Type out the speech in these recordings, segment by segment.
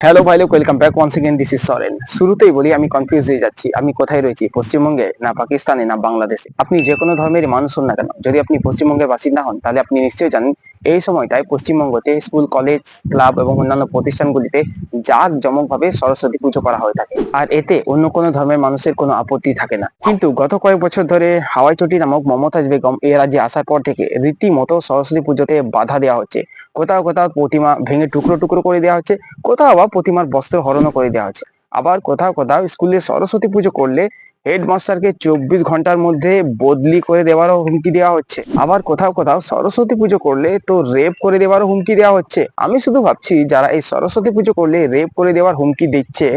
Hello ভাই লোক, welcome back once again. This is Soren. শুরুতেই বলি আমি কনফিউজ হয়ে যাচ্ছি, আমি কোথায় রয়েছি, পশ্চিমবঙ্গে না পাকিস্তানে না বাংলাদেশে। আপনি যে কোনো ধর্মেরই মানুষ হন না কেন, যদি আপনি পশ্চিমবঙ্গের বাসিন্দা হন তাহলে আপনি নিশ্চয়ই জানেন এই সময়টায় পশ্চিমবঙ্গতে স্কুল, কলেজ, ক্লাব এবং অন্যান্য প্রতিষ্ঠানগুলিতে জাঁকজমকভাবে সরস্বতী পুজো করা হয়ে থাকে, আর এতে অন্য কোনো ধর্মের মানুষের কোনো আপত্তি থাকে না। কিন্তু গত কয়েক বছর ধরে হাওয়াই চটি নামক মমতাজ বেগম এ রাজ্যে আসার পর থেকে রীতিমতো সরস্বতী পুজোতে বাধা দেওয়া হচ্ছে। কোথাও কোথাও প্রতিমা ভেঙে টুকরো টুকরো করে দেওয়া হচ্ছে, কোথাও আবার প্রতিমার বস্ত্র হরণও করে দেওয়া হচ্ছে। আবার কোথাও কোথাও স্কুলে সরস্বতী পুজো করলে হেডমাস্টারকে 24 ঘন্টার মধ্যে বদলি করে দেওয়ারও হুমকি দেওয়া হচ্ছে। আবার কোথাও কোথাও সরস্বতী পুজো করলে তো রেপ করে দেওয়ারও হুমকি দেওয়া হচ্ছে। আমি শুধু ভাবছি, যারা এই সরস্বতী পুজো করলে রেপ করে দেওয়ার হুমকি দিচ্ছে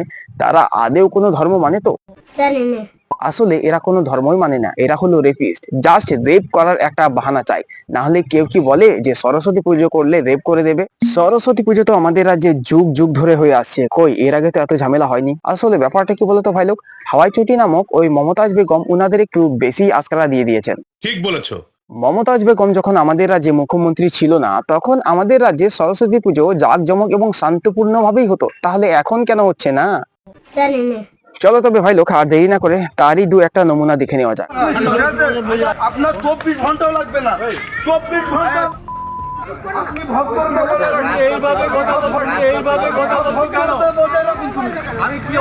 তারা আদেও কোনো ধর্ম মানে তো? জানি না। আসলে এরা কোনো ধর্মই মানে না, এরা হলো রেপিস্ট, জাস্ট রেপ করার একটা বাহানা চাই। না হলে কেউ কি বলে যে সরস্বতী পুজো করলে রেপ করে দেবে? সরস্বতী পুজো তো আমাদের রাজ্যে যুগ যুগ ধরে হয়ে আসছে, কই এর আগে তো এত ঝামেলা হয়নি। আসলে ব্যাপারটা কি বলতো ভাই লোক, হাওয়াই চটি নামক ওই মমতাজ বেগম উনাদের একটু বেশি আস্কারা দিয়ে দিয়েছেন। ঠিক বলেছো। মমতাজ বেগম যখন আমাদের রাজ্যে মুখ্যমন্ত্রী ছিল না, তখন আমাদের রাজ্যে সরস্বতী পুজো জাঁকজমক এবং শান্তপূর্ণ ভাবেই হতো। তাহলে এখন কেন হচ্ছে না? জানি না। চলো তবে ভাই লোক, আর দেরি না করে তারই দু একটা নমুনা দেখে নেওয়া যাক। আপনার 24 ঘন্টাও লাগবে না, 24 ঘন্টা আপনি ভক্তর এইভাবে কথা বলছেন, এইভাবে কথা বলছেন কেন? আমি কি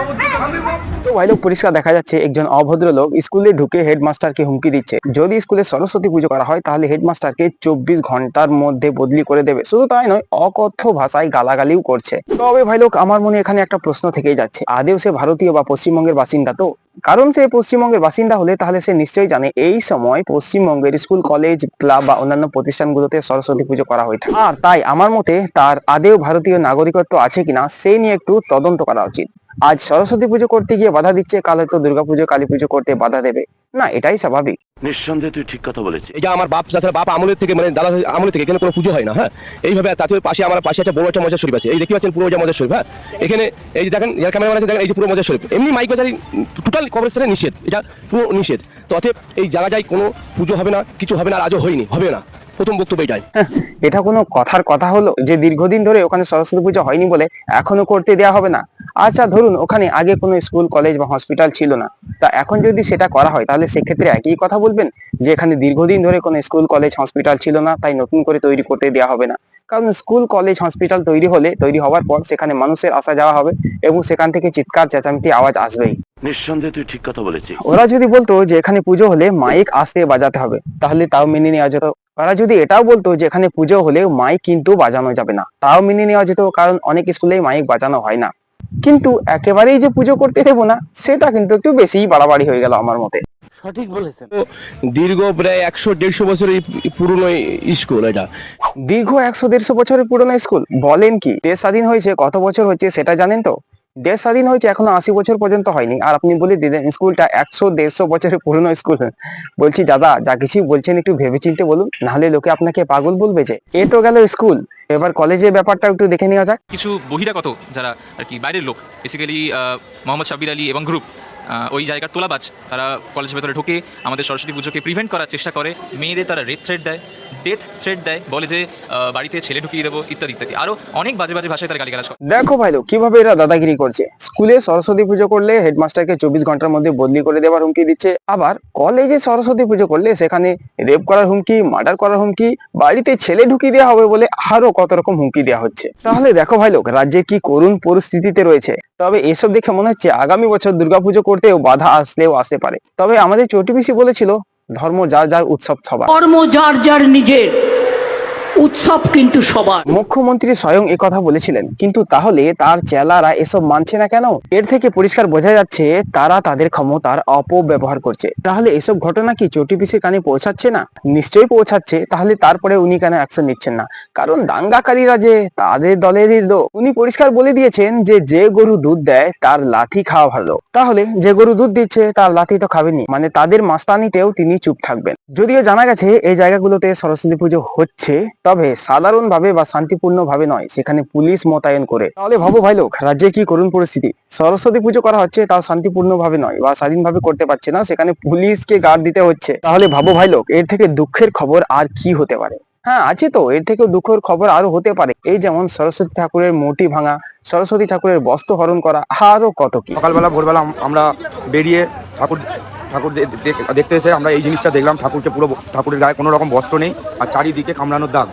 তো ভাই লোক, পরিষ্কার দেখা যাচ্ছে একজন অভদ্র লোক স্কুলে ঢুকে হেডমাস্টারকে হুমকি দিচ্ছে, যদি স্কুলে সরস্বতী পুজো করা হয় তাহলে হেডমাস্টারকে 24 ঘন্টার মধ্যে বদলি করে দেবে। শুধু তাই নয়, অকথ্য ভাষায় গালাগালিও করছে। তবে ভাই লোক, আমার মনে এখানে একটা প্রশ্ন থেকেই যাচ্ছে, আদেও সে ভারতীয় বা পশ্চিমবঙ্গের বাসিন্দা তো? কারণ সে পশ্চিমবঙ্গের বাসিন্দা হলে তাহলে সে নিশ্চয়ই জানে এই সময় পশ্চিমবঙ্গের স্কুল, কলেজ, ক্লাব বা অন্যান্য প্রতিষ্ঠানগুলোতে সরস্বতী পুজো করা হয়ে থাকে। আর তাই আমার মতে তার আদেও ভারতীয় নাগরিকত্ব আছে কিনা সেই নিয়ে একটু তদন্ত করা উচিত। আজ সরস্বতী পুজো করতে গিয়ে বাধা দিচ্ছে, কাল হয়তো দুর্গাপুজো, কালী পুজো করতে বাধা দেবে না, এটাই স্বাভাবিক। নিঃসন্দেহে তুই ঠিক কথা বলেছিস। এই যে আমার বাপ চাচার বাপ আমলের থেকে মানে দাদা আমলের থেকে এখানে কোনো পুজো হয় না। হ্যাঁ, এইভাবে তাতে পাশে আমার পাশে একটা বড় একটা মজার শরীফ আছে, এই দেখতে পাচ্ছেন পুরো মজার শরীফ। হ্যাঁ, এখানে এই যে দেখেন ক্যামেরাম্যান আছে, দেখেন এই যে পুরো মজার শরীফ। এমনি মাইক বাজারি টোটাল কবরস্থানে নিষেধ, এটা পুরো নিষেধ। তো অতএব এই জায়গাটায় কোনো পুজো হবে না, কিছু হবে না, আর আজও হয়নি, হবে না। প্রথম বক্তব্য এটাই। এটা কোনো কথার কথা হলো যে দীর্ঘদিন ধরে ওখানে সরস্বতী পুজো হয়নি বলে এখনো করতে দেওয়া হবে না? আচ্ছা ধরুন ওখানে আগে কোনো স্কুল, কলেজ বা হসপিটাল ছিল না, তা এখন যদি সেটা করা হয় তাহলে সেক্ষেত্রে একই কথা বলবেন যে এখানে দীর্ঘদিন ধরে কোনো স্কুল, কলেজ, হসপিটাল ছিল না, তাই নতুন করে তৈরি করতে দেওয়া হবে না? কারণ স্কুল, কলেজ, হসপিটাল তৈরি হওয়ার পর সেখানে মানুষের আসা যাওয়া হবে এবং সেখান থেকে চিৎকার চেঁচামেচি আওয়াজ আসবেই। নিঃসন্দেহে তুই ঠিক কথা বলেছিস। ওরা যদি বলতো যে এখানে পুজো হলে মাইক আসতে বাজাতে হবে তাহলে তাও মেনে নেওয়া যেত। ওরা যদি এটাও বলতো যে এখানে পুজো হলে মাইক কিন্তু বাজানো যাবে না, তাও মেনে নেওয়া যেত, কারণ অনেক স্কুলেই মাইক বাজানো হয় না। কিন্তু একেবারেই যে পুজো করতে দেবো না, সেটা কিন্তু একটু বেশিই বাড়াবাড়ি হয়ে গেল আমার মতে। সঠিক বলেছেন। তো দীর্ঘ প্রায় 100-150 বছরের পুরনো স্কুল এটা। দীর্ঘ 100-150 বছরের পুরনো স্কুল বলেন কি? দেশ স্বাধীন হয়েছে কত বছর হচ্ছে সেটা জানেন তো? দেশ স্বাধীন হয়েছে এখনো 80 বছর পর্যন্ত হয়নি, আর আপনি বলে দিলেন স্কুলটা 100-150 বছরের পুরনো স্কুল। বলছি দাদা, যা কিছু বলছেন একটু ভেবেচিন্তে বলুন, নাহলে লোকে আপনাকে পাগল বলবে। যে এ তো গেল স্কুল, এবার কলেজের ব্যাপারটা একটু দেখে নেওয়া যাক। কিছু বহিরাগত যারা আর কি বাইরের লোক, বেসিক্যালি মোহাম্মদ সাব্বির আলী এবং গ্রুপ, ওই জায়গার তোলাবাজ, তারা কলেজের ভেতরে ঢুকে আমাদের সরস্বতী পুজোকে প্রিভেন্ট করার চেষ্টা করে। মেয়েদের তারা রেপ থ্রেট দেয়, ডেথ থ্রেট দেয়, বলে যে বাড়িতে ছেলে ঢুকিয়ে দেবো, ইত্যাদি ইত্যাদি, আরও অনেক বাজে বাজে ভাষায় তারা গালিগালাজ করে। দেখো ভাই লোক, কিভাবে এরা দাদাগিরি করছে। স্কুলে সরস্বতী পুজো করলে হেডমাস্টারকে 24 ঘন্টার মধ্যে বদলি করে দেওয়ার হুমকি দিচ্ছে, আবার কলেজে সরস্বতী পুজো করলে সেখানে রেপ করার হুমকি, মার্ডার করার হুমকি, বাড়িতে ছেলে ঢুকিয়ে দেওয়া হবে বলে আরো কত রকম হুমকি দেওয়া হচ্ছে। তাহলে দেখো ভাই লোক, রাজ্যে কি করুণ পরিস্থিতিতে রয়েছে। তবে এসব দেখে মনে হচ্ছে আগামী বছর দুর্গাপুজো করতেও বাধা আসলেও আসতে পারে। তবে আমাদের চটি পিসি বলেছিল, ধর্ম যার যার, উৎসব সবার। কর্ম যার যার নিজের, উৎসব কিন্তু সবার। মুখ্যমন্ত্রী স্বয়ং কথা বলেছিলেন, কিন্তু তাহলে তার চেলারা এসব মানছে না কেন? এর থেকে পরিষ্কার বোঝা যাচ্ছে তারা তাদের ক্ষমতার অপব্যবহার করছে। তাহলে এসব ঘটনা কি চটি পিসির কানে পৌঁছাচ্ছে না? নিশ্চয়ই পৌঁছাচ্ছে। তাহলে তারপরে উনি কেন অ্যাকশন নিচ্ছেন না? কারণ দাঙ্গাকারীরা যে তাদের দলেরই লোক। উনি পরিষ্কার বলে দিয়েছেন যে যে গরু দুধ দেয় তার লাথি খাওয়া ভালো। তাহলে যে গরু দুধ দিচ্ছে তার লাথি তো খাবেনি, মানে তাদের মাস্তানিতেও তিনি চুপ থাকবেন। যদিও জানা গেছে এই জায়গাগুলোতে সরস্বতী পুজো হচ্ছে, তবে সাধারণভাবে বা শান্তিপূর্ণভাবে নয়, সেখানে পুলিশ মোতায়েন করে। তাহলে ভাবো ভাই লোক, রাজ্যে কি করুণ পরিস্থিতি। সরস্বতী পুজো করা হচ্ছে, তাও শান্তিপূর্ণভাবে নয় বা স্বাধীনভাবে করতে পারছে না, সেখানে পুলিশকে গার্ড দিতে হচ্ছে। তাহলে ভাবো ভাই লোক, এর থেকে দুঃখের খবর আর কি হতে পারে। হ্যাঁ আছে তো, এর থেকেও দুঃখের খবর আরো হতে পারে। এই যেমন সরস্বতী ঠাকুরের মূর্তি ভাঙা, সরস্বতী ঠাকুরের বস্ত্র হরণ করা, আরো কত কি। সকালবেলা ভোরবেলা আমরা বেরিয়ে ঠাকুর ঠাকুর দেখতে এসে আমরা এই জিনিসটা দেখলাম, ঠাকুরকে পুরো ঠাকুরের গায়ে কোনো রকম বস্ত্র নেই, আর চারিদিকে কামড়ানোর দাগ।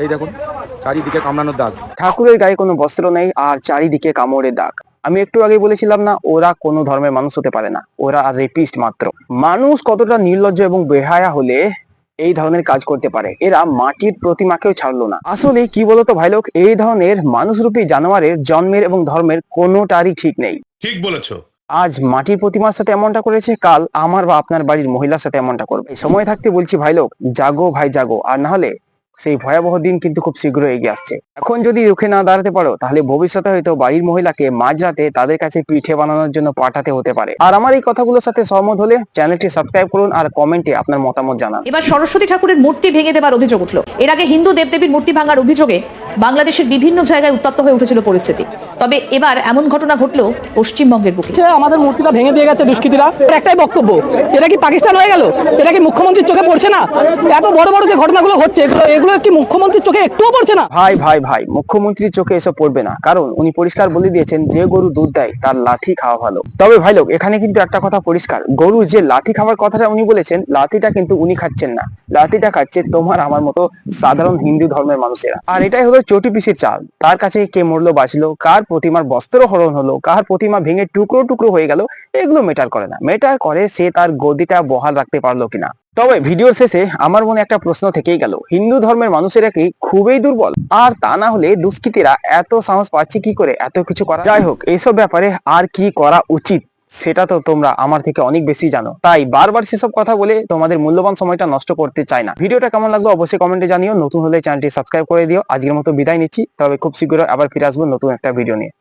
এই দেখুন, চারিদিকে কামড়ানোর দাগ। ঠাকুরের গায়ে কোনো বস্ত্র নেই আর চারিদিকে কামড়ের দাগ। আমি একটু আগে বলেছিলাম না, ওরা কোনো ধর্মের মানুষ হতে পারে না, ওরা রেপিস্ট মাত্র। মানুষ কতটা নির্লজ্জ এবং বেহায়া হলে এই ধরনের কাজ করতে পারে। এরা মাটির প্রতিমাকেও ছাড়লো না। আসলে কি বলতো ভাই লোক, এই ধরনের মানুষরূপী জানোয়ারের জন্মের এবং ধর্মের কোনোটারই ঠিক নেই। ঠিক বলেছো। আজ মাটির প্রতিমার সাথে এমনটা করেছে, কাল আমার বা আপনার বাড়ির মহিলার সাথে এমনটা করবে। সময় থাকতে বলছি ভাই লোক, জাগো ভাই জাগো, আর না হলে সেই ভয়াবহ দিন কিন্তু খুব শীঘ্রই এগিয়ে আসছে। এখন যদি রুখে না দাঁড়াতে পারো, তাহলে ভবিষ্যতে হয়তো বাড়ির মহিলাকে মাঝরাতে তাদের কাছে পিঠে বানানোর জন্য পাঠাতে হতে পারে। আর আমার এই কথাগুলোর সাথে সহমত হলে চ্যানেলটি সাবস্ক্রাইব করুন আর কমেন্টে আপনার মতামত জানান। এবার সরস্বতী ঠাকুরের মূর্তি ভেঙে দেবার অভিযোগ উঠল। এর আগে হিন্দু দেবদেবীর মূর্তি ভাঙার অভিযোগে বাংলাদেশের বিভিন্ন জায়গায় উত্তপ্ত হয়ে উঠেছিল পরিস্থিতি। তবে এবার এমন ঘটনা ঘটল পশ্চিমবঙ্গের বুকে। আমাদের মূর্তিটা ভেঙে দিয়ে গেছে দুষ্কৃতীরা। একটাই বক্তব্য, এটা কি পাকিস্তান হয়ে গেল? এটা কি মুখ্যমন্ত্রীর চোখে পড়ছে না? এত বড় বড় যে ঘটনাগুলো হচ্ছে, এগুলো কি মুখ্যমন্ত্রীর চোখে একটুও পড়ছে না? ভাই ভাই ভাই, মুখ্যমন্ত্রীর চোখে এসব পড়বে না, কারণ উনি পরিষ্কার বলে দিয়েছেন যে গরু দুধ দেয় তার লাঠি খাওয়া ভালো। তবে ভাই লোক, এখানে কিন্তু একটা কথা পরিষ্কার, গরু যে লাঠি খাওয়ার কথাটা উনি বলেছেন, লাঠিটা কিন্তু উনি খাচ্ছেন না, লাঠিটা খাচ্ছে তোমার আমার মতো সাধারণ হিন্দু ধর্মের মানুষেরা। আর এটাই হলো চটি পিসির চাল। তার কাছে কে মরলো বাঁচলো, কার প্রতিমার বস্ত্র হরণ হলো, কার প্রতিমা ভেঙে টুকরো টুকরো হয়ে গেল, এগুলো মেটার করে না। মেটার করে সে তার গদিটা বহাল রাখতে পারলো কিনা। তবে ভিডিওর শেষে আমার মনে একটা প্রশ্ন থেকেই গেল, হিন্দু ধর্মের মানুষেরা কি খুবই দুর্বল? আর তা না হলে দুষ্কৃতীরা এত সাহস পাচ্ছে কি করে এত কিছু করা? যাই হোক, এইসব ব্যাপারে আর কি করা উচিত সেটা তো তোমরা আমার থেকে অনেক বেশি জানো, তাই বারবার সেসব কথা বলে তোমাদের মূল্যবান সময়টা নষ্ট করতে চাই না। ভিডিওটা কেমন লাগলো অবশ্যই কমেন্টে জানিও। নতুন হলে চ্যানেলটি সাবস্ক্রাইব করে দিও। আজকের মতো বিদায় নিচ্ছি, তবে খুব শীঘ্রই আবার ফিরে আসবো নতুন একটা ভিডিও নিয়ে।